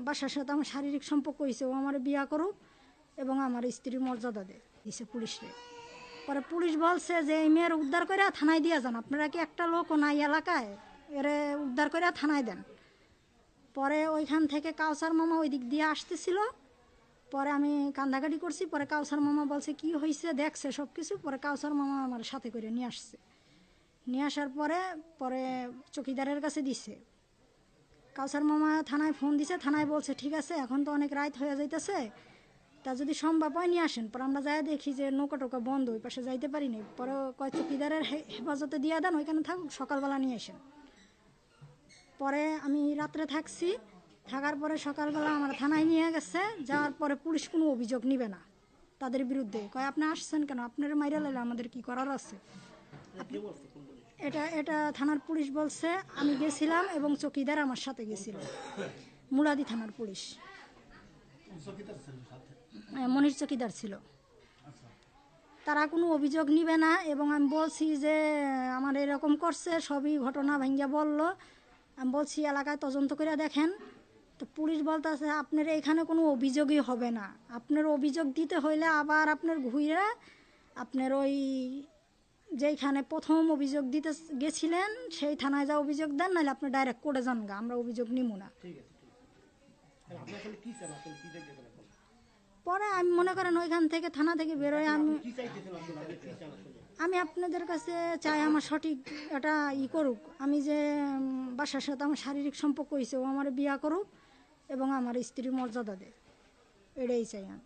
বাসার সাথে আমার শারীরিক সম্পর্ক হয়েছে, ও আমার বিয়া করুক এবং আমার স্ত্রীর মর্যাদা দিছে পুলিশে। পরে পুলিশ বলছে যে এই মেয়ের উদ্ধার করে থানায় দিয়ে যান, আপনারা কি একটা লোকও নাই এলাকায়, এরে উদ্ধার করে থানায় দেন। পরে ওইখান থেকে কাউসার মামা ওই দিক দিয়ে আসতেছিল, পরে আমি কান্দাকাটি করছি। পরে কাউসার মামা বলছে কি হয়েছে, দেখছে সব কিছু। পরে কাউসার মামা আমার সাথে করে নিয়ে আসছে। নিয়ে আসার পরে পরে চকিদারের কাছে দিছে। কাউসার মামা থানায় ফোন দিছে, থানায় বলছে ঠিক আছে এখন তো অনেক রাত হয়ে যাইতেছে, তা যদি সম্ভব হয় নিয়ে আসেন। পরে আমরা যাই দেখি যে নৌকা টোকা বন্ধ, ওই পাশে যাইতে পারিনি। পরে কয় চকিদারের হেফাজতে দিয়ে দেন, ওইখানে থাকুক, সকালবেলা নিয়ে আসেন। পরে আমি রাত্রে থাকছি, থাকার পরে সকালবেলা আমার থানায় নিয়ে গেছে। যাওয়ার পরে পুলিশ কোনো অভিযোগ নিবে না তাদের বিরুদ্ধে। কয় আপনি আসছেন কেন, আপনার মাইরা লাইলে আমাদের কি করার আছে। এটা থানার পুলিশ বলছে। আমি গেছিলাম এবং চকিদার আমার সাথে গেছিল, মুলাদি থানার পুলিশ, মনির চকিদার ছিল। তারা কোনো অভিযোগ নিবে না। এবং আমি বলছি যে আমার এরকম করছে, সবই ঘটনা ভাঙ্গিয়া বলল। আমি বলছি এলাকায় তদন্ত করে দেখেন। তো পুলিশ বলতেছে আপনার এখানে কোনো অভিযোগই হবে না, আপনার অভিযোগ দিতে হইলে আবার আপনার ঘুরে আপনার ওই যেইখানে প্রথম অভিযোগ দিতে গেছিলেন সেই থানায় যা অভিযোগ দেন, নাহলে আপনি ডাইরেক্ট কোর্টে যান গা, আমরা অভিযোগ নিব না। পরে আমি মনে করেন ওইখান থেকে থানা থেকে বেরোয় আমি আপনাদের কাছে চাই আমার সঠিক এটা করুক। আমি যে বাসার সাথে আমার শারীরিক সম্পর্ক হয়েছে, ও আমার বিয়া করুক এবং আমার স্ত্রীর মর্যাদা দেয়, এটাই চাই আমি।